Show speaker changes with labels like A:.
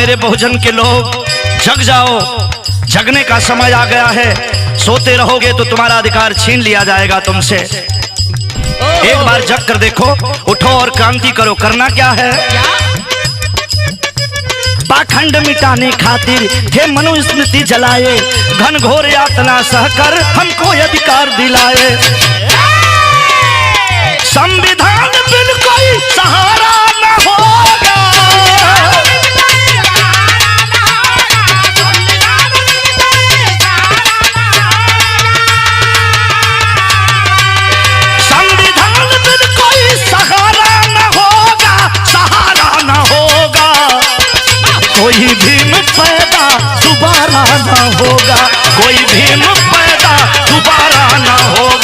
A: मेरे बहुजन के लोग, जग जाओ, जगने का समय आ गया है। सोते रहोगे तो तुम्हारा अधिकार छीन लिया जाएगा तुमसे। एक बार जग कर देखो, उठो और क्रांति करो। करना क्या है? पाखंड मिटाने खातिर थे मनुस्मृति जलाए, घन घोर यातना सहकर हमको अधिकार दिलाए। संविधान बिल कोई सहारा न होगा, संविधान बिल कोई सहारा न होगा, सहारा न होगा। कोई भीम पैदा दोबारा न होगा, कोई भीम पैदा दोबारा न होगा।